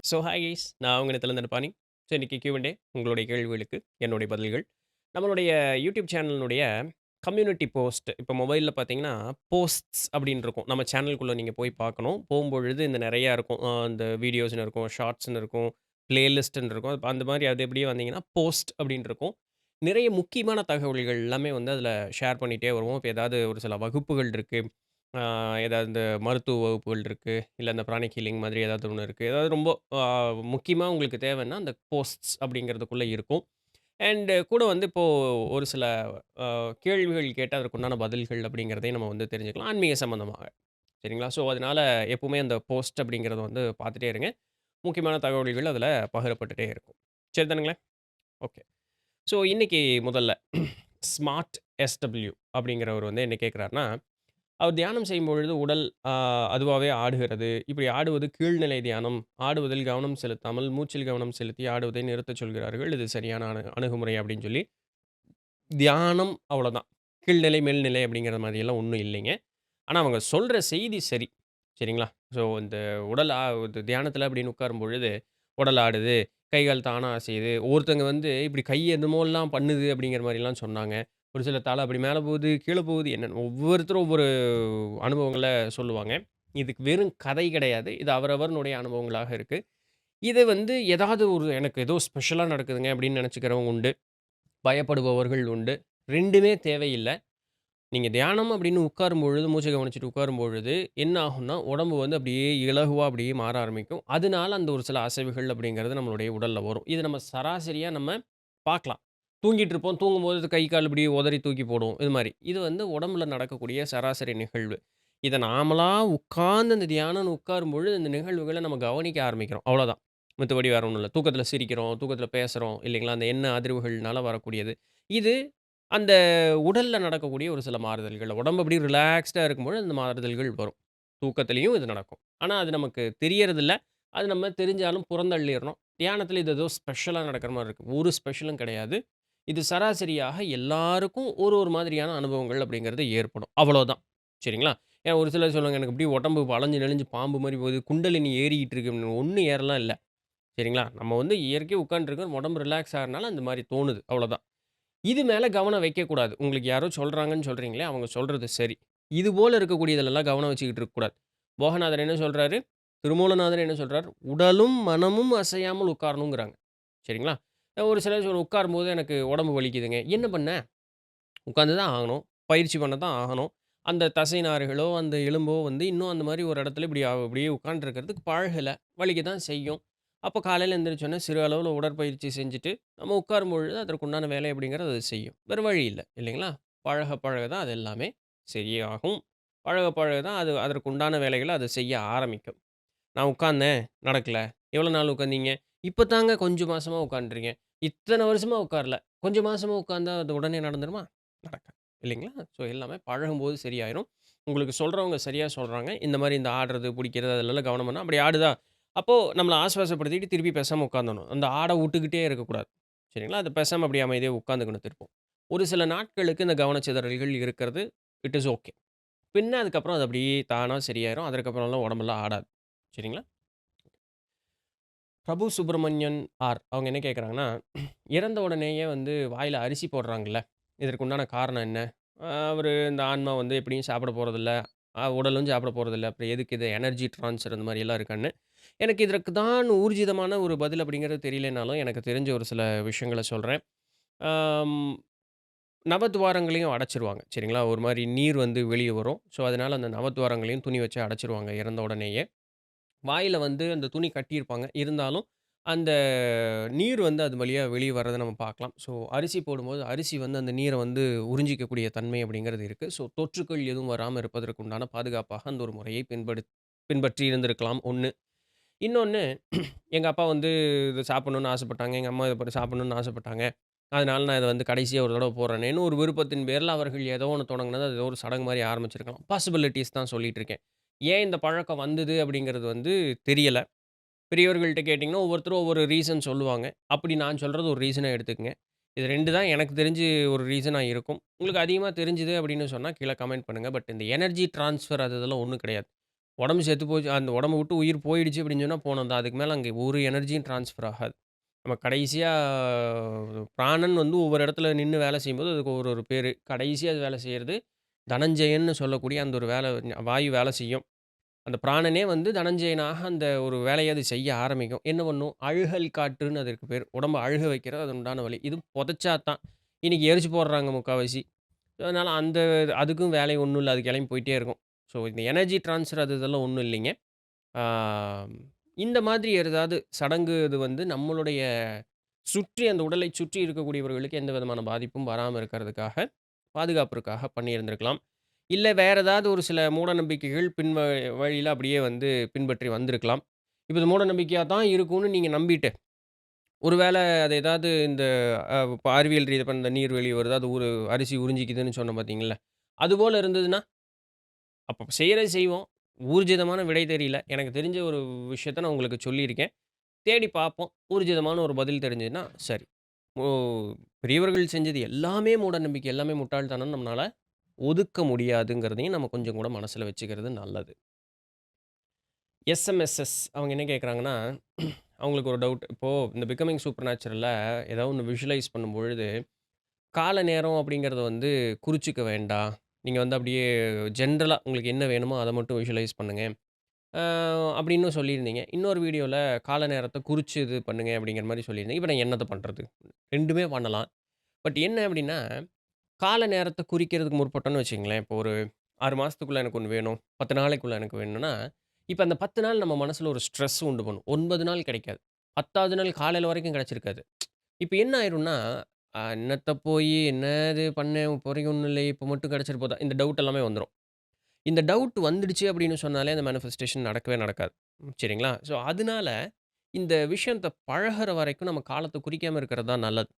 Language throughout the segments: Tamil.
ஹாய் கைஸ், நான் உங்க நித்திலந்தன் பாணி. இன்னைக்கு Q&A உங்களுடைய கேள்விகளுக்கு என்னுடைய பதில்கள். நம்மளுடைய யூடியூப் சேனலினுடைய கம்யூனிட்டி போஸ்ட் இப்போ மொபைல்ல பார்த்தீங்கன்னா, போஸ்ட்ஸ் அப்படின்னு இருக்கும். நம்ம சேனலுக்குள்ள நீங்க போய் பார்க்கணும். போம்பொழுது இந்த நெறையா இருக்கும். இந்த வீடியோஸ்ன்னு இருக்கும், ஷார்ட்ஸ்ன்னு இருக்கும், பிளேலிஸ்ட்ன்னு இருக்கும். அந்த மாரி அது அப்படியே வந்தீங்கன்னா, போஸ்ட் அப்படின்னு இருக்கும். நிறைய முக்கியமான தகவல்கள் எல்லாமே வந்து அதில ஷேர் பண்ணிட்டே வருவோம். இப்ப ஏதாவது ஒரு சில வகுப்புகள் இருக்கு. ஆ ஏதாவது இந்த மருத்துவ வகுப்புகள் இருக்கு. இல்ல இந்த பிராணிக் ஹீலிங் மாதிரி ஏதாவது ஒண்ணு இருக்கு. ஏதாவது ரொம்ப முக்கியமா உங்களுக்கு தேவைன்னா, அந்த போஸ்ட்ஸ் அப்படிங்கிறதுக்குள்ள இருக்கும். கூட வந்து இப்போ ஒரு சில கேள்விகள் கேட்டு அதற்குண்டான பதில்கள் அப்படிங்கிறதையும் நம்ம வந்து தெரிஞ்சுக்கலாம். ஆன்மீக சம்மந்தமாக. சரிங்களா? அதனால எப்பவுமே அந்த போஸ்ட் அப்படிங்கிறத வந்து பார்த்துட்டே இருங்க. முக்கியமான தகவல்கள் அதில பகிரப்பட்டுட்டே இருக்கும். சரி தானுங்களே? ஓகே. இன்னைக்கு முதல்ல ஸ்மார்ட் எஸ்டபிள்யூ அப்படிங்கிறவர் வந்து என்ன கேட்கிறார்ன்னா, அவர் தியானம் செய்யும்பொழுது உடல் அதுவாவே ஆடுகிறது. இப்படி ஆடுவது கீழ்நிலை தியானம். ஆடுவதில் கவனம் செலுத்தாமல், மூச்சில் கவனம் செலுத்தி ஆடுவதை நிறுத்தச் சொல்கிறார்கள். இது சரியான அணுகுமுறை அப்படின்னு சொல்லி, தியானம் அவ்வளோதான். கீழ்நிலை, மேல்நிலை அப்படிங்கிற மாதிரியெல்லாம் ஒண்ணும் இல்லைங்க. ஆனா அவங்க சொல்ற செய்தி சரி. சரிங்களா? இந்த உடல் இது தியானத்தில அப்படின்னு உட்காரும்பொழுது, உடல் ஆடுது, கை, கால் தானா அசையுது. ஒருத்தங்க வந்து இப்படி கை என்னமோலாம் பண்ணுது அப்படிங்கிற மாரிலாம் சொன்னாங்க. ஒரு சில தல அப்படி மேல போகுது, கீழ போகுது என்னன்னு ஒவ்வொருத்தரும் ஒவ்வொரு அனுபவங்கள சொல்லுவாங்க. இதுக்கு வெறும் கதை கிடையாது. இது அவரவர்களுடைய அனுபவங்களாக இருக்கு. இது வந்து ஏதாவது ஒரு எனக்கு ஏதோ ஸ்பெஷலா நடக்குதுங்க அப்படின்னு நெனச்சுக்கிறவங்க உண்டு. பயப்படுபவர்கள் உண்டு. 2மே தேவையில்ல. நீங்க தியானம் அப்படின்னு உட்காரும்பொழுது, மூச்ச கவனிச்சுட்டு உட்காரும்பொழுது, என்ன ஆகும்னா, உடம்பு வந்து அப்படியே இலகுவா அப்படியே மாற ஆரம்பிக்கும். அதனால அந்த ஒரு சில அசைவுகள் அப்படிங்கிறது நம்மளுடைய உடல்ல வரும். இது நம்ம சராசரியா நம்ம பார்க்கலாம். தூங்கிட்டு இருப்போம். தூங்கும்போது கை, கால் இப்படி உதறி தூக்கி போடும். இது மாரி. இது வந்து உடம்புல நடக்கக்கூடிய சராசரி நிகழ்வு. இத நாமளா உட்கார்ந்து அந்த தியானம்னு உட்காரும்பொழுது, இந்த நிகழ்வுகள நம்ம கவனிக்க ஆரம்பிக்கிறோம். அவ்வளோதான். மத்தபடி வேற ஒண்ணும் இல்ல. தூக்கத்தில சிரிக்கிறோம், தூக்கத்தில பேசுறோம் இல்லைங்களா? அந்த எண்ண அதிர்வுகள்னால வரக்கூடியது. இது அந்த உடல்ல நடக்கக்கூடிய ஒரு சில மாறுதல்கள். உடம்பு அப்படியே ரிலாக்ஸ்டா இருக்கும்பொழுது, அந்த மாறுதல்கள் வரும். தூக்கத்திலயும் இது நடக்கும். ஆனா, அது நமக்கு தெரியறதில்ல. அது நம்ம தெரிஞ்சாலும் புறந்தள்ளிர்றோம். தியானத்தில இது ஏதோ ஸ்பெஷலா நடக்கிற மாரி இருக்கு. ஒரு ஸ்பெஷலும் கிடையாது. இது சராசரியாக எல்லாருக்கும் ஒரு ஒரு மாதிரியான அனுபவங்கள் அப்படிங்கிறது ஏற்படும். அவ்வளோதான். சரிங்களா? ஏன்னா ஒரு சிலர் சொல்லுவாங்க, "எனக்கு அப்படியே உடம்பு வளைஞ்சு நெளிஞ்சு பாம்பு மாரி போகுது. குண்டலினி ஏறிக்கிட்டு இருக்கு." ஒண்ணும் ஏறலாம் இல்ல. சரிங்களா? நம்ம வந்து இயற்கையா உட்கார்ந்துருக்கோம். உடம்பு ரிலாக்ஸ் ஆகுறனால அந்த மாரி தோணுது. அவ்வளோதான். இது மேல கவனம் வைக்கக்கூடாது. உங்களுக்கு யாரோ சொல்றாங்கன்னு சொல்றீங்களே, அவங்க சொல்றது சரி. இது போல இருக்கக்கூடியதிலெல்லாம் கவனம் வச்சுக்கிட்டு இருக்கக்கூடாது. போகநாதர் என்ன சொல்றாரு? திருமூலநாதர் என்ன சொல்றார்? "உடலும், மனமும் அசையாமல் உட்காரணுங்கிறாங்க." சரிங்களா? ஒரு சிலர் உட்காரும்போது எனக்கு உடம்பு வலிக்குதுங்க. என்ன பண்ண? உட்கார்ந்து தான் ஆகணும். பயிற்சி பண்ண தான் ஆகணும். அந்த தசை நாறுகளோ, அந்த எலும்போ வந்து இன்னும் அந்த மாரி ஒரு இடத்துல இப்படி அப்படியே உட்கார்ந்திருக்கிறதுக்கு பழகல. வலிக்க தான் செய்யும். அப்போ காலையில எந்திரிச்சோனே சிறு அளவுல உடற்பயிற்சி செஞ்சுட்டு, நம்ம உட்காரும்பொழுது அதற்குண்டான வேலை அப்படிங்கிறது அது செய்யும். வேற வழி இல்ல. இல்லைங்களா? பழக பழக தான் அது எல்லாமே சரியாகும். பழக பழக தான் அது அதற்குண்டான வேலைகள அது செய்ய ஆரம்பிக்கும். நான் உட்கார்ந்தேன், நடக்கல. எவ்வளோ நாள் உட்கார்ந்தீங்க? இப்ப தாங்க கொஞ்சம் மாசமா உட்கார்ந்துருக்கேன். இத்தன வருஷமா உட்காரல. கொஞ்சம் மாசமா உட்கார்ந்தா அது உடனே நடந்துருமா? நடக்காது. இல்லைங்களா? எல்லாமே பழகும்போது சரியாயிரும். உங்களுக்கு சொல்றவங்க சரியா சொல்றாங்க. இந்த மாரி இந்த ஆடுறது, புடிக்கிறது அதுலலாம் கவனம் பண்ணா, அப்படி ஆடுதா? அப்போ நம்மள ஆசுவாசப்படுத்திட்டு திருப்பி பேசாம உட்காந்துரணும். அந்த ஆட வுட்டுக்கிட்டே இருக்கக்கூடாது. சரிங்களா? அது பேசாம அப்படியே அமைதியா உட்காந்துக்கணும் திருப்பவும். ஒரு சில நாட்களுக்கு இந்த கவனச்சிதறல்கள் இருக்கிறது. It is okay. பின்ன அதுக்கப்புறம் அது அப்படியே தானா சரியாயிரும். அதற்கப்புறம்லாம் உடம்பெல்லாம் ஆடாது. சரிங்களா? பிரபு சுப்பிரமணியன் அவங்க என்ன கேட்குறாங்கன்னா, இறந்த உடனேயே வந்து வாயில அரிசி போடுறாங்கல்ல, இதற்கு உண்டான காரணம் என்ன? அவரு இந்த ஆன்மா வந்து எப்படியும் சாப்பிட போறதில்ல, உடலும் சாப்பிட போறதில்ல. அப்புறம் எதுக்கு இது எனர்ஜி ட்ரான்ஸ்ஃபர் இந்த மாரியெல்லாம் இருக்கான்னு. எனக்கு இதற்கு தான் ஊர்ஜிதமான ஒரு பதில் அப்படிங்கிறது தெரியலைனாலும், எனக்கு தெரிஞ்ச ஒரு சில விஷயங்கள சொல்றேன். ஆம் நவதுவாரங்களையும் அடைச்சிருவாங்க. சரிங்களா? ஒரு மாரி நீர் வந்து வெளிய வரும். அதனால அந்த நவதுவாரங்களையும் துணி வச்சு அடைச்சிருவாங்க இறந்த உடனேயே. வாயில வந்து அந்த துணி கட்டியிருப்பாங்க. இருந்தாலும், அந்த நீர் வந்து அது வழியா வெளிய வர்றத நம்ம பார்க்கலாம். அரிசி போடும்போது, அரிசி வந்து அந்த நீர வந்து உறிஞ்சிக்கக்கூடிய தன்மை அப்படிங்கிறது இருக்கு. தொற்றுக்கள் எதுவும் வராம இருப்பதற்கு உண்டான பாதுகாப்பாக அந்த ஒரு முறையை பின்பற்றி இருந்திருக்கலாம் 1. இன்னொன்னு எங்க அப்பா வந்து இத சாப்பிடணும்னு ஆசைப்பட்டாங்க. எங்க அம்மா இத சாப்பிடணும்னு ஆசைப்பட்டாங்க. அதனால நான் இத வந்து கடைசியா ஒரு தடவ போடுறேனேன்னு ஒரு விருப்பத்தின் பேர்ல அவர்கள் ஏதோ ஒண்ணு தொடங்குனது. அது ஏதோ ஒரு சடங்கு மாரி ஆரம்பிச்சிருக்கலாம். பாசிபிலிட்டீஸ் தான் சொல்லிட்டு இருக்கேன். ஏன் இந்த பழக்கம் வந்தது அப்படிங்கிறது வந்து தெரியல. பெரியவர்கள்ட்ட கேட்டீங்கன்னா, ஒவ்வொருத்தரும் ஒவ்வொரு ரீசன் சொல்லுவாங்க. அப்படி நான் சொல்றது ஒரு ரீசனா எடுத்துக்கங்க. இது 2 தான் எனக்கு தெரிஞ்சு ஒரு ரீசனா இருக்கும். உங்களுக்கு அதிகமா தெரிஞ்சுது அப்படின்னு சொன்னா கீழ கமெண்ட் பண்ணுங்க. பட் இந்த எனர்ஜி ட்ரான்ஸ்ஃபர் அது இதெல்லாம் ஒண்ணும் கிடையாது. உடம்பு செத்து போச்சு அந்த உடம்ப விட்டு உயிர் போயிடுச்சு அப்படின்னு சொன்னா போனது தான். அதுக்கு மேல அங்க ஒரு எனர்ஜியும் ட்ரான்ஸ்ஃபர் ஆகாது. நம்ம கடைசியா பிராணன் வந்து ஒவ்வொரு இடத்துல நின்னு வேலை செய்யும்போது, அதுக்கு ஒரு ஒரு பேரு. கடைசியா அது வேலை செய்றது, தனஞ்சயன்னு சொல்லக்கூடிய அந்த ஒரு வாயு வேலை செய்யும். அந்த பிராணனே வந்து தனஞ்சயனாக அந்த ஒரு வேலைய அது செய்ய ஆரம்பிக்கும். என்ன பண்ணும்? அழுகல் காற்றுன்னு அதற்கு பேரு. உடம்ப அழுக வைக்கிறது அது உண்டான வழி. இது புதைச்சா தான். இன்னைக்கு எரிச்சு போடுறாங்க முக்காவாசி. அதனால அதுக்கும் வேலை ஒண்ணும் இல்ல. அது கிளம்பி போயிட்டே இருக்கும். ஸோ இந்த எனர்ஜி ட்ரான்ஸ்ஃபர் அது இதெல்லாம் ஒண்ணும் இல்லைங்க. ஆ இந்த மாதிரி ஏதாவது சடங்கு இது வந்து நம்மளுடைய அந்த உடலை சுற்றி இருக்கக்கூடியவர்களுக்கு எந்த விதமான பாதிப்பும் வராம இருக்கிறதுக்காக, பாதுகாப்பிற்காக பண்ணியிருந்திருக்கலாம். இல்ல வேற ஏதாவது ஒரு சில மூட நம்பிக்கைகள் வழியில அப்படியே வந்து பின்பற்றி வந்திருக்கலாம். இப்ப இது மூட நம்பிக்கையா தான் இருக்கும்னு நீங்க நம்பிட்டு, ஒருவேள அது ஏதாவது இந்த இப்ப அறிவியல் ரீதியா இப்ப இந்த நீர் வெளிய வருது, அது ஒரு அரிசி உறிஞ்சிக்குதுன்னு சொன்னேன் பார்த்தீங்கள்ல, அதுபோல இருந்ததுன்னா, அப்ப செய்யறது செய்வோம். ஊர்ஜிதமான விடை தெரியல. எனக்கு தெரிஞ்ச ஒரு விஷயத்த நான் உங்களுக்கு சொல்லியிருக்கேன். தேடி பார்ப்போம். ஊர்ஜிதமான ஒரு பதில் தெரிஞ்சதுன்னா சரி. ஓ பெரியவர்கள் செஞ்சது எல்லாமே மூட நம்பிக்கை, எல்லாமே முட்டாள்தனம்னு நம்மனால ஒதுக்க முடியாதுங்கிறதையும் நம்ம கொஞ்சம் கூட மனசுல வச்சுக்கிறது நல்லது. எஸ்எம்எஸ்எஸ் அவங்க என்ன கேட்குறாங்கன்னா, அவங்களுக்கு ஒரு டவுட். இப்போ இந்த பிகமிங் சூப்பர் நேச்சுரல்ல ஏதாவது ஒண்ணு விஷுவலைஸ் பண்ணும்பொழுது, கால நேரம் அப்படிங்கிறத வந்து குறிச்சுக்க வேண்டாம். நீங்க வந்து அப்படியே ஜென்ரலா உங்களுக்கு என்ன வேணுமோ அத மட்டும் விஷுவலைஸ் பண்ணுங்க. அ அப்படின்னு சொல்லியிருந்தீங்க. இன்னொரு வீடியோல கால நேரத்த குறிச்சு இது பண்ணுங்க அப்படிங்கிற மாரி சொல்லியிருந்தீங்க. இப்ப நான் என்னத்த பண்றது? 2மே பண்ணலாம். பட் என்ன அப்படின்னா, கால நேரத்த குறிக்கிறதுக்கு முற்பட்டோம்னு வச்சுக்கங்களேன், இப்போ ஒரு 6 மாசத்துக்குள்ள எனக்கு ஒண்ணு வேணும். 10 நாளைக்குள்ள எனக்கு வேணும்னா, இப்ப அந்த 10 நாள் நம்ம மனசுல ஒரு ஸ்ட்ரெஸ் உண்டு பண்ணும். 9 நாள் கிடைக்காது. 10வது நாள் காலையில வரைக்கும் கிடைச்சிருக்காது. இப்ப என்ன ஆயிரும்னா, என்னத்த போயி என்ன இது பண்ணேன், இப்போதைக்கு ஒண்ணும் இல்லையே, இப்ப மட்டும் கிடைச்சிட்டு போதா, இந்த டவுட் எல்லாமே வந்துரும். இந்த டவுட் வந்துடுச்சு அப்படின்னு சொன்னாலே, அந்த மேனிஃபெஸ்டேஷன் நடக்கவே நடக்காது. சரிங்களா? ஸோ, அதனால இந்த விஷயத்த பழகுற வரைக்கும் நம்ம காலத்த குறிக்காம இருக்கிறது தான் நல்லது.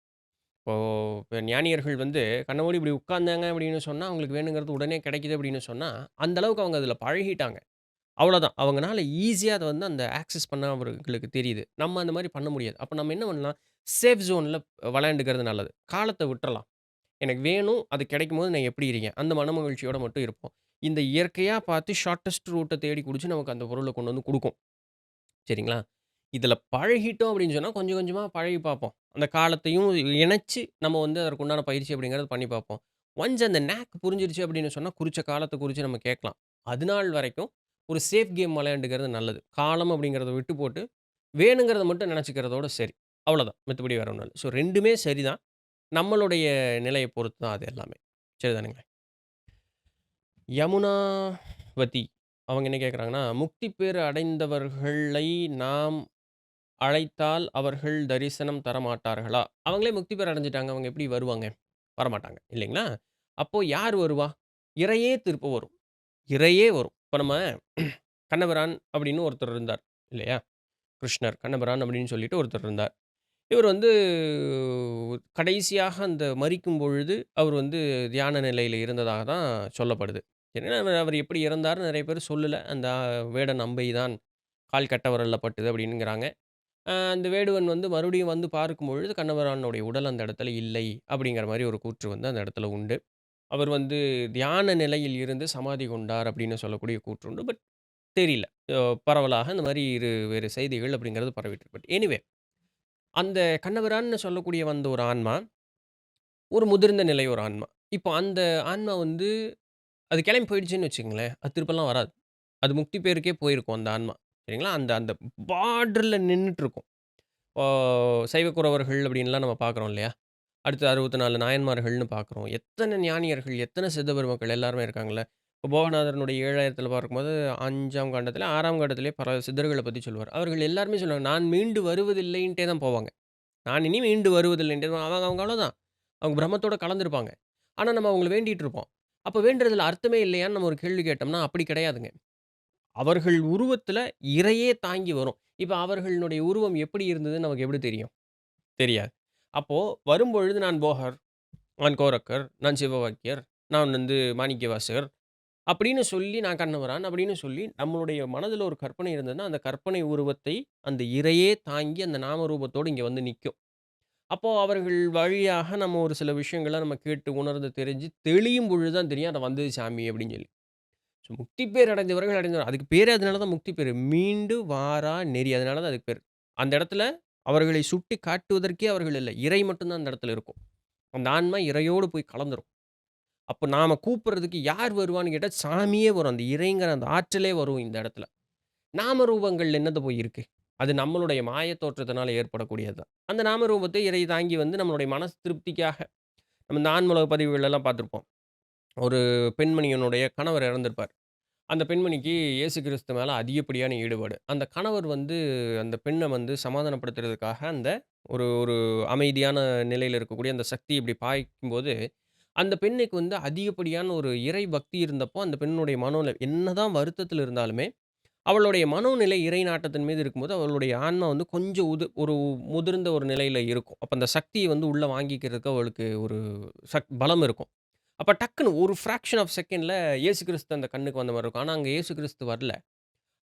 இப்போ இப்ப ஞானியர்கள் வந்து கண்ண மூடி இப்படி உட்கார்ந்தாங்க அப்படின்னு சொன்னா, அவங்களுக்கு வேணுங்கிறது உடனே கிடைக்குது அப்படின்னு சொன்னா, அந்த அளவுக்கு அவங்க அதில பழகிட்டாங்க. அவ்வளோதான். அவங்கனால ஈஸியா அத வந்து அந்த ஆக்சஸ் பண்ண அவர்களுக்கு தெரியுது. நம்ம அந்த மாரி பண்ண முடியாது. அப்ப நம்ம என்ன பண்ணலாம், சேஃப் ஜோன்ல விளையாண்டுக்கிறது நல்லது. காலத்த விட்டுறலாம். எனக்கு வேணும், அது கிடைக்கும்போது நான் எப்படி இருக்கேன், அந்த மனமகிழ்ச்சியோட மட்டும் இருப்போம். இந்த இயற்கையா பார்த்து ஷார்ட்டஸ்ட் ரூட்ட தேடி புடிச்சு நமக்கு அந்த பொருள கொண்டு வந்து குடுக்கும். சரிங்களா? இதில பழகிட்டோம் அப்படின்னு சொன்னா, கொஞ்சம் கொஞ்சமா பழகி பார்ப்போம். அந்த காலத்தையும் இணைச்சு நம்ம வந்து அதற்கு உண்டான பயிற்சி அப்படிங்கிறத பண்ணி பார்ப்போம். ஒன்ஸ் அந்த நேக் புரிஞ்சிருச்சு அப்படின்னு சொன்னா, குறிச்ச காலத்த குறிச்சு நம்ம கேட்கலாம். அதுநாள் வரைக்கும் ஒரு சேஃப் கேம் விளையாண்டுக்கிறது நல்லது. காலம் அப்படிங்கிறத விட்டு போட்டு, வேணுங்கிறத மட்டும் நெனச்சுக்கிறதோட சரி. அவ்வளோதான். மத்தபடி வேற ஒண்ணும் இல்ல. ஸோ 2மே சரிதான். நம்மளுடைய நிலைய பொறுத்து தான் அது எல்லாமே. சரிதானுங்களா? யமுனாவதி அவங்க என்ன கேட்குறாங்கன்னா, "முக்தி பேறு அடைந்தவர்களை நாம் அழைத்தால் அவர்கள் தரிசனம் தரமாட்டார்களா?" அவங்களே முக்தி பேர் அடைஞ்சுட்டாங்க. அவங்க எப்படி வருவாங்க? வரமாட்டாங்க. இல்லைங்களா? அப்போ யார் வருவா? இறையே திருப்ப வரும். இறையே வரும். இப்ப நம்ம கண்ணபிரான் அப்படின்னு ஒருத்தர் இருந்தார். இல்லையா? கிருஷ்ணர், கண்ணபிரான் அப்படின்னு சொல்லிட்டு ஒருத்தர் இருந்தார். இவர் வந்து கடைசியாக அந்த மரிக்கும் பொழுது, அவர் வந்து தியான நிலையில இருந்ததாக தான் சொல்லப்படுது. ஏன்னா, அவர் எப்படி இறந்தார்ன்னு நெறைய பேர் சொல்லல. அந்த வேடன் அம்பை தான் கால் கட்ட விரல்ல பட்டது அப்படின்ங்கிறாங்க. அந்த வேடுவன் வந்து மறுபடியும் வந்து பார்க்கும்பொழுது, கண்ணபிரானுடைய உடல் அந்த இடத்துல இல்லை. அப்படிங்கிற மாரி ஒரு கூற்று வந்து அந்த இடத்துல உண்டு. அவர் வந்து தியான நிலையில் இருந்து சமாதி கொண்டார் அப்படின்னு சொல்லக்கூடிய கூற்று உண்டு. பட் தெரியல. அ பரவலாக இந்த மாரி வேறு செய்திகள் அப்படிங்கிறது பரவிட்டு இருக்கு. பட் எனிவே அந்த கண்ணபிரான்னு சொல்லக்கூடிய வந்த ஒரு ஆன்மா, ஒரு முதிர்ந்த நிலை ஒரு ஆன்மா. இப்போ அந்த ஆன்மா வந்து அது கிளம்பி போயிடுச்சுன்னு வச்சுக்கங்களேன், அது திருப்பலாம் வராது. அது முக்தி பேருக்கே போயிருக்கும் அந்த ஆன்மா. சரிங்களா? அந்த அந்த பார்டர்ல நின்னுட்டுருக்கும். இப்போ சைவக்குறவர்கள் அப்படின்லாம் நம்ம பார்க்குறோம் இல்லையா? அடுத்து 64 நாயன்மார்கள்னு பார்க்குறோம். எத்தன ஞானியர்கள், எத்தன சித்தபெருமக்கள் எல்லாருமே இருக்காங்கல்ல. இப்போ போகநாதரனுடைய 7000த்தில பார்க்கும்போது 5ஆம் காண்டத்தில, 6ஆம் காண்டத்திலே பல சித்தர்கள பத்தி சொல்லுவார். அவர்கள் எல்லாருமே சொல்லுவாங்க, "நான் மீண்டு வருவதில்லைன்ட்டே தான் போவாங்க." நான் இனி மீண்டு வருவதில்லைன்ட்டு அவங்க அவங்க அவ்வளோதான். அவங்க பிரம்மத்தோட கலந்திருப்பாங்க. ஆனா, நம்ம அவங்கள வேண்டிட்டு இருப்போம். அப்ப வேண்டுறதுல அர்த்தமே இல்லையான்னு நம்ம ஒரு கேள்வி கேட்டோம்னா, அப்படி கிடையாதுங்க. அவர்கள் உருவத்தில இறையே தாங்கி வரும். இப்ப அவர்களுடைய உருவம் எப்படி இருந்ததுன்னு நமக்கு எப்படி தெரியும்? தெரியாது. அப்போ வரும்பொழுது நான் போகர், நான் கோரக்கர், நான் சிவவாக்கியர், நான் வந்து மாணிக்கவாசகர் அப்படின்னு சொல்லி நான் கண்ணவரான் அப்படின்னு சொல்லி நம்மளுடைய மனதில ஒரு கற்பனை இருந்ததுன்னா, அந்த கற்பனை உருவத்தை அந்த இறையே தாங்கி அந்த நாம ரூபத்தோடு இங்க வந்து நிக்கும். அப்போ அவர்கள் வழியாக நம்ம ஒரு சில விஷயங்கள நம்ம கேட்டு, உணர்ந்து, தெரிஞ்சு தெளியும் பொழுது தான் தெரியும், "அட வந்தது சாமி" அப்படின்னு சொல்லி. ஸோ முக்தி பேர் அடைந்தவர்கள் அதுக்கு பேரே அதனால தான் முக்தி பேரு. மீண்டு வாரா நெறி. அதனால தான் அதுக்கு பேரு. அந்த இடத்துல அவர்களை சுட்டி காட்டுவதற்கே அவர்கள் இல்ல. இறை மட்டும் தான் அந்த இடத்துல இருக்கும். அந்த ஆன்மா இறையோடு போய் கலந்துரும். அப்ப நாம கூப்பிடுறதுக்கு யார் வருவான்னு கேட்டா, சாமியே வரும். அந்த இறைங்கிற அந்த ஆற்றலே வரும் இந்த இடத்துல. நாம ரூபங்கள் என்னது போய் இருக்கு? அது நம்மளுடைய மாய தோற்றத்தினால ஏற்படக்கூடியது தான். அந்த நாம ரூபத்தை இறை தாங்கி வந்து நம்மளுடைய மனசு திருப்திக்காக நம்ம இந்த ஆன்மீக பதிவுகள்லாம் பார்த்திருப்போம். ஒரு பெண்மணியினுடைய கணவர் இறந்திருப்பார். அந்த பெண்மணிக்கு இயேசு கிறிஸ்து மேல அதிகப்படியான ஈடுபாடு. அந்த கணவர் வந்து அந்த பெண்ண வந்து சமாதானப்படுத்துறதுக்காக அந்த ஒரு ஒரு அமைதியான நிலையில இருக்கக்கூடிய அந்த சக்தி இப்படி பாய்க்கும்போது, அந்த பெண்ணுக்கு வந்து அதிகப்படியான ஒரு இறை பக்தி இருந்தப்போ, அந்த பெண்ணுடைய மனோநிலை என்னதான் வருத்தத்தில இருந்தாலுமே, அவளுடைய மனோநிலை இறை நாட்டத்தின் மீது இருக்கும்போது, அவளுடைய ஆன்மா வந்து கொஞ்சம் ஒரு முதிர்ந்த ஒரு நிலையில இருக்கும். அப்ப அந்த சக்திய வந்து உள்ள வாங்கிக்கிறதுக்கு அவளுக்கு ஒரு பலம் இருக்கும். அப்ப டக்குனு ஒரு ஃபிராக்ஷன் ஆஃப் செகண்ட்ல இயேசு கிறிஸ்து அந்த கண்ணுக்கு வந்த மாரி இருக்கும். ஆனா, அங்க இயேசு கிறிஸ்து வரல.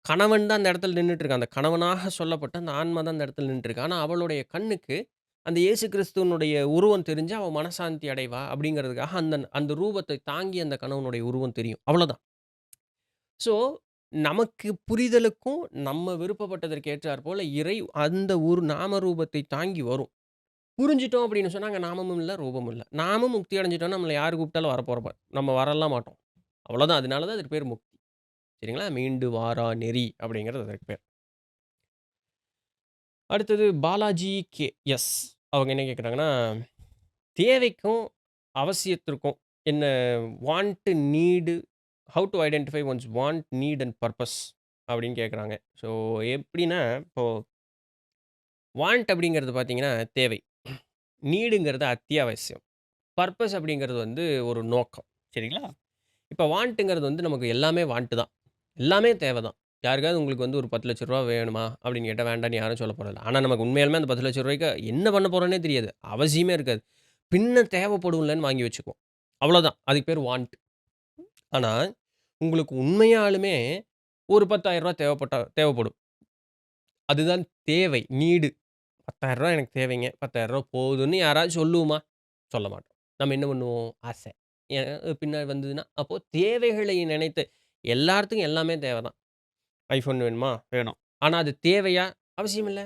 கணவன் தான் அந்த இடத்துல நின்னுட்டு இருக்கான். அந்த கணவனாக சொல்லப்பட்ட அந்த ஆன்மா தான் அந்த இடத்துல நின்னுட்டு இருக்கு. ஆனா, அவளுடைய கண்ணுக்கு அந்த இயேசு கிறிஸ்துவினுடைய உருவம் தெரிஞ்சா, அவ மனசாந்தி அடைவா அப்படிங்கிறதுக்காக அந்த அந்த ரூபத்தை தாங்கி அந்த கணவனுடைய உருவம் தெரியும். அவ்வளோதான். ஸோ, நமக்கு புரிதலுக்கும், நம்ம விருப்பப்பட்டதற்கு ஏற்றார் போல இறை அந்த ஒரு நாம ரூபத்தை தாங்கி வரும். புரிஞ்சுட்டோம் அப்படின்னு சொன்னா, அங்க நாமமும் இல்ல, ரூபமும் இல்ல. நாமும் முக்தி அடைஞ்சுட்டோம்னா, நம்மள யாரு கூப்பிட்டாலும் வரப்போறப்ப நம்ம வரலாம் மாட்டோம். அவ்வளோதான். அதனால தான் அதுக்கு பேரு முக்தி. சரிங்களா? மீண்டு வாரா நெறி அப்படிங்கிறது அதற்கு பேர். அடுத்தது பாலாஜி எஸ். அவங்க என்ன கேட்குறாங்கன்னா, தேவைக்கும், அவசியத்திற்கும் என்ன want, need how to identify one's want, need and purpose அப்படின்னு கேட்குறாங்க. ஸோ எப்படின்னா, இப்போ வாண்ட் அப்படிங்கிறது பார்த்தீங்கன்னா தேவை. நீடுங்கிறது அத்தியாவசியம். பர்ப்பஸ் அப்படிங்கிறது வந்து ஒரு நோக்கம். சரிங்களா? இப்ப வாண்ட்டுங்கிறது வந்து நமக்கு எல்லாமே வாண்ட்டு தான். எல்லாமே தேவை தான். யாருக்காவது உங்களுக்கு வந்து ஒரு ரூ. 10,00,000 வேணுமா? அப்படின்னு கேட்டா வேண்டான்னு யாரும் சொல்லப் போறதில்ல. ஆனா நமக்கு உண்மையாலுமே அந்த ரூ. 10,00,000க்கு என்ன பண்ண போறோன்னே தெரியாது. அவசியமே இருக்காது. பின்ன தேவைப்படும்லன்னு வாங்கி வச்சுக்குவோம். அவ்வளோதான். அதுக்கு பேர் வாண்ட். ஆனா, உங்களுக்கு உண்மையாலுமே ஒரு ரூ. 10,000 தேவைப்படும். அதுதான் தேவை. நீடு. ரூ. 10,000 எனக்கு தேவைங்க. ரூ. 10,000 போதுன்னு யாராவது சொல்லுவோமா? சொல்ல மாட்டோம். நம்ம என்ன பண்ணுவோம்? ஆசை. பின்னாடி வந்ததுன்னா, அப்போ தேவைகளை நினைத்து எல்லாத்துக்கும் எல்லாமே தேவை தான். ஐஃபோன் வேணுமா? வேணும். ஆனா அது தேவையா? அவசியம் இல்ல.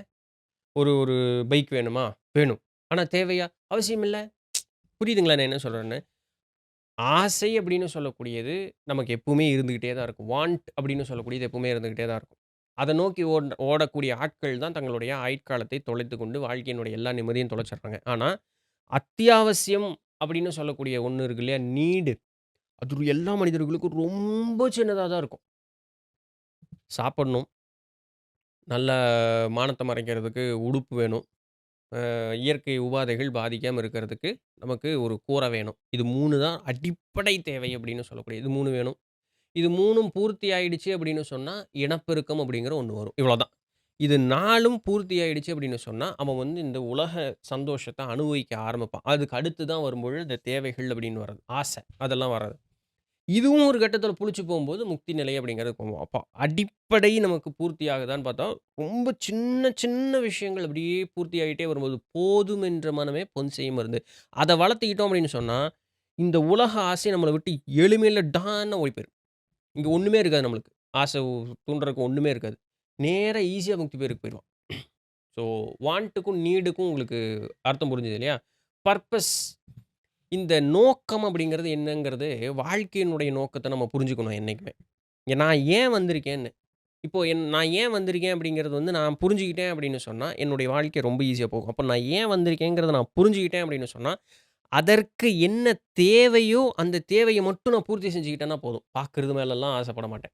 ஒரு ஒரு பைக் வேணுமா? வேணும். ஆனா தேவையா? அவசியம் இல்ல. புரியுதுங்களா நான் என்ன சொல்றேன்னு? ஆசை அப்படின்னு சொல்லக்கூடியது நமக்கு எப்பவுமே இருந்துகிட்டே தான் இருக்கும். வாண்ட் அப்படின்னு சொல்லக்கூடியது எப்பவுமே இருந்துகிட்டே தான் இருக்கும். அத நோக்கி ஓடக்கூடிய ஆட்கள் தான் தங்களுடைய ஆயுட்காலத்தை தொலைத்துக் கொண்டு வாழ்க்கையினுடைய எல்லா நிம்மதியும் தொலைச்சிடுறாங்க. ஆனா, அத்தியாவசியம் அப்படின்னு சொல்லக்கூடிய ஒண்ணு இருக்கு இல்லையா? நீடு. அது எல்லா மனிதர்களுக்கும் ரொம்ப சின்னதா தான் இருக்கும். சாப்பிடணும், நல்ல மானத்த மறைக்கிறதுக்கு உடுப்பு வேணும். இயற்கை உபாதைகள் பாதிக்காம இருக்கிறதுக்கு நமக்கு ஒரு கூரை வேணும். இது 3 தான் அடிப்படை தேவை அப்படின்னு சொல்லக்கூடியது. இது 3 வேணும். இது 3ம் பூர்த்தி ஆயிடுச்சு அப்படின்னு சொன்னா, இனப்பெருக்கம் அப்படிங்கிற ஒண்ணு வரும். இவ்வளோதான். இது 4ம் பூர்த்தி ஆயிடுச்சு அப்படின்னு சொன்னா, அவன் வந்து இந்த உலக சந்தோஷத்த அனுபவிக்க ஆரம்பிப்பான். அதுக்கு அடுத்து தான் வரும்பொழுது இந்த தேவைகள் அப்படின்னு வர்றது. ஆசை அதெல்லாம் வராது. இதுவும் ஒரு கட்டத்தில புளிச்சு போம்போது முக்தி நிலை அப்படிங்கிறது போவோம். அப்ப அடிப்படை நமக்கு பூர்த்தி ஆகுதான்னு பார்த்தா, ரொம்ப சின்ன சின்ன விஷயங்கள் அப்படியே பூர்த்தி ஆயிட்டே வரும்போது, "போதும் என்ற மனமே பொன் செய்யும் மருந்து." அத வளர்த்துக்கிட்டோம் அப்படின்னு சொன்னா, இந்த உலக ஆசை நம்மள விட்டு எளிமையில டான்னு ஓடி போயிரும். இங்க ஒண்ணுமே இருக்காது நம்மளுக்கு. ஆசை தூண்டுறதுக்கு ஒண்ணுமே இருக்காது. நேரா ஈஸியா முக்தி பேருக்கு போயிருவோம். ஸோ வாண்ட்டுக்கும், நீடுக்கும் உங்களுக்கு அர்த்தம் புரிஞ்சது இல்லையா? பர்ப்பஸ் இந்த நோக்கம் அப்படிங்கிறது என்னங்கிறது, வாழ்க்கையினுடைய நோக்கத்த நம்ம புரிஞ்சுக்கணும் என்னைக்குமே. நான் ஏன் வந்திருக்கேன்னு. இப்போ நான் ஏன் வந்திருக்கேன் அப்படிங்கிறது வந்து நான் புரிஞ்சுக்கிட்டேன் அப்படின்னு சொன்னா, என்னுடைய வாழ்க்கை ரொம்ப ஈஸியா போகும். அப்ப நான் ஏன் வந்திருக்கேங்கிறத நான் புரிஞ்சுக்கிட்டேன் அப்படின்னு சொன்னா, அதற்கு என்ன தேவையோ, அந்த தேவைய மட்டும் நான் பூர்த்தி செஞ்சுக்கிட்டேன்னா போதும். பார்க்கறது மேலலாம் ஆசைப்பட மாட்டேன்.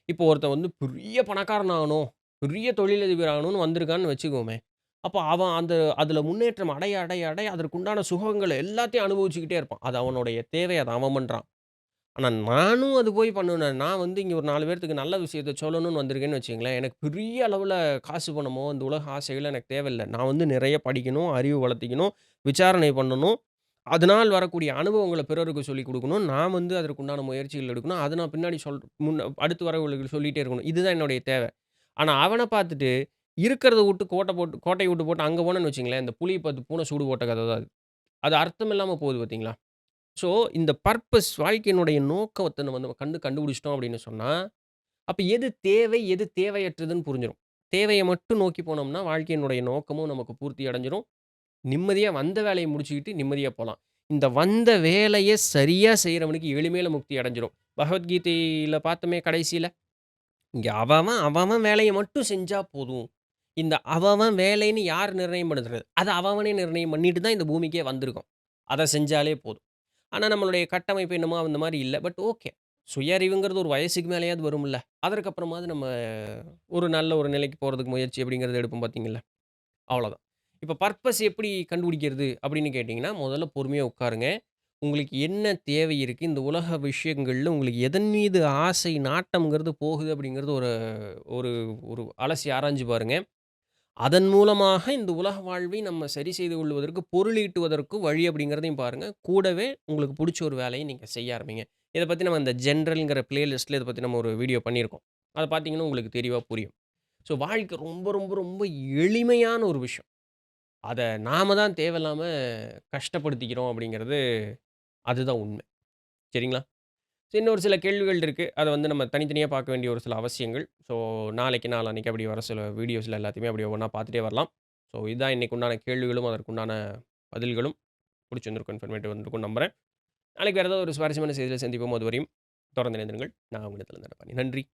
இப்போ ஒருத்தன் வந்து பெரிய பணக்காரன் ஆகணும், பெரிய தொழிலதிபர் ஆகணும்னு வந்திருக்கான்னு வச்சுக்குவோமே. அப்ப அவன் அதுல முன்னேற்றம் அடைய, அடைய, அடைய அதற்குண்டான சுகங்கள் எல்லாத்தையும் அனுபவிச்சுக்கிட்டே இருப்பான். அது அவனுடைய தேவை. அத அவன் பண்றான். ஆனா நானும் அது போய் பண்ணுனேன். நான் வந்து இங்க ஒரு 4 பேத்துக்கு நல்ல விஷயத்த சொல்லணும்னு வந்திருக்கேன்னு வச்சுக்கங்களேன். எனக்கு பெரிய அளவுல காசு பணமோ, இந்த உலக ஆசைகளோ எனக்கு தேவையில்ல. நான் வந்து நிறைய படிக்கணும், அறிவு வளர்த்திக்கணும், விசாரணை பண்ணணும். அதனால் வரக்கூடிய அனுபவங்கள பிறருக்கு சொல்லிக் குடுக்கணும். நான் வந்து அதற்குண்டான முயற்சிகள் எடுக்கணும். அத நான் பின்னாடி அடுத்து வரவங்களுக்கு சொல்லிட்டே இருக்கணும். இதுதான் என்னுடைய தேவை. ஆனா அவன பார்த்துட்டு, இருக்கிறத விட்டு கோட்டைய விட்டு போட்டு அங்க போனேன்னு வச்சுக்கங்களேன், இந்த புலிய பார்த்து பூனை சூடு போட்ட கதை தான் அது. அது அர்த்தம் இல்லாம போகுது பார்த்தீங்களா? ஸோ இந்த பர்ப்பஸ் வாழ்க்கையினுடைய நோக்கத்த நம்ம வந்து கண்டுபிடிச்சிட்டோம் அப்படின்னு சொன்னா, அப்ப எது தேவை, எது தேவையற்றதுன்னு புரிஞ்சிரும். தேவைய மட்டும் நோக்கி போனோம்னா, வாழ்க்கையினுடைய நோக்கமும் நமக்கு பூர்த்தி அடைஞ்சிரும். நிம்மதியா வந்த வேலைய முடிச்சுக்கிட்டு நிம்மதியா போலாம். இந்த வந்த வேலைய சரியா செய்றவனுக்கு எளிமையில முக்தி அடைஞ்சிரும். பகவத்கீதையில பார்த்தோமே கடைசியில, இங்க அவன் அவன் வேலைய மட்டும் செஞ்சா போதும். இந்த அவன் வேலைன்னு யார் நிர்ணயம் பண்றது? அத அவனே நிர்ணயம் பண்ணிட்டு தான் இந்த பூமிக்கே வந்திருக்கோம். அத செஞ்சாலே போதும். ஆனா, நம்மளுடைய கட்டமைப்பு என்னமோ அந்த மாரி இல்ல. But okay. சுய அறிவுங்கிறது ஒரு வயசுக்கு மேலயாவது வரும்ல. அதற்கப்புறமாவது நம்ம ஒரு நல்ல ஒரு நிலைக்கு போறதுக்கு முயற்சி அப்படிங்கிறத எடுப்போம் பார்த்தீங்கள்ல. அவ்வளோதான். இப்ப பர்ப்பஸ் எப்படி கண்டுபிடிக்கிறது அப்படின்னு கேட்டீங்கன்னா, முதல்ல பொறுமையா உட்காருங்க. உங்களுக்கு என்ன தேவை இருக்கு? இந்த உலக விஷயங்கள்ல உங்களுக்கு எதன் மீது ஆசை, நாட்டம்ங்கிறது போகுது அப்படிங்கிறது ஒரு ஒரு ஒரு அலசி ஆராய்ஞ்சு பாருங்க. அதன் மூலமாக இந்த உலக வாழ்வை நம்ம சரி செய்து கொள்வதற்கு, பொருளீட்டுவதற்கு வழி அப்படிங்கிறதையும் பாருங்க. கூடவே உங்களுக்கு புடிச்ச ஒரு வேலைய நீங்க செய்ய ஆரம்பிங்க. இத பத்தி நம்ம இந்த ஜென்ரல்ங்கிற பிளேலிஸ்ட்ல இத பத்தி நம்ம ஒரு வீடியோ பண்ணியிருக்கோம். அத பார்த்தீங்கன்னா உங்களுக்கு தெளிவா புரியும். ஸோ வாழ்க்கை ரொம்ப, ரொம்ப, ரொம்ப எளிமையான ஒரு விஷயம். அத நாம தான் தேவையில்லாம கஷ்டப்படுத்திக்கிறோம் அப்படிங்கிறது அதுதான் உண்மை. சரிங்களா? இன்னொரு சில கேள்விகள் இருக்கு. அத வந்து நம்ம தனித்தனியா பார்க்க வேண்டிய ஒரு சில அவசியங்கள். ஸோ நாளைக்கு, நாளான்னைக்கு அப்படி வர சில வீடியோஸ்ல எல்லாத்தையுமே அப்படியே ஒவ்வொன்னா பார்த்துட்டே வரலாம். ஸோ இதுதான் இன்னைக்கு உண்டான கேள்விகளும், அதற்குண்டான பதில்களும். புடிச்சிருந்திருக்கும், இன்ஃபர்மேட்டிவ் வந்திருக்கும்னு நம்புறேன். நாளைக்கு வேற ஏதாவது ஒரு சுவாரஸ்யமான செய்தியில சந்திப்போம். அதுவரையும் தொடர்ந்து இணைந்திருங்கள். நான் உங்களிடத்திலிருந்து நன்றி.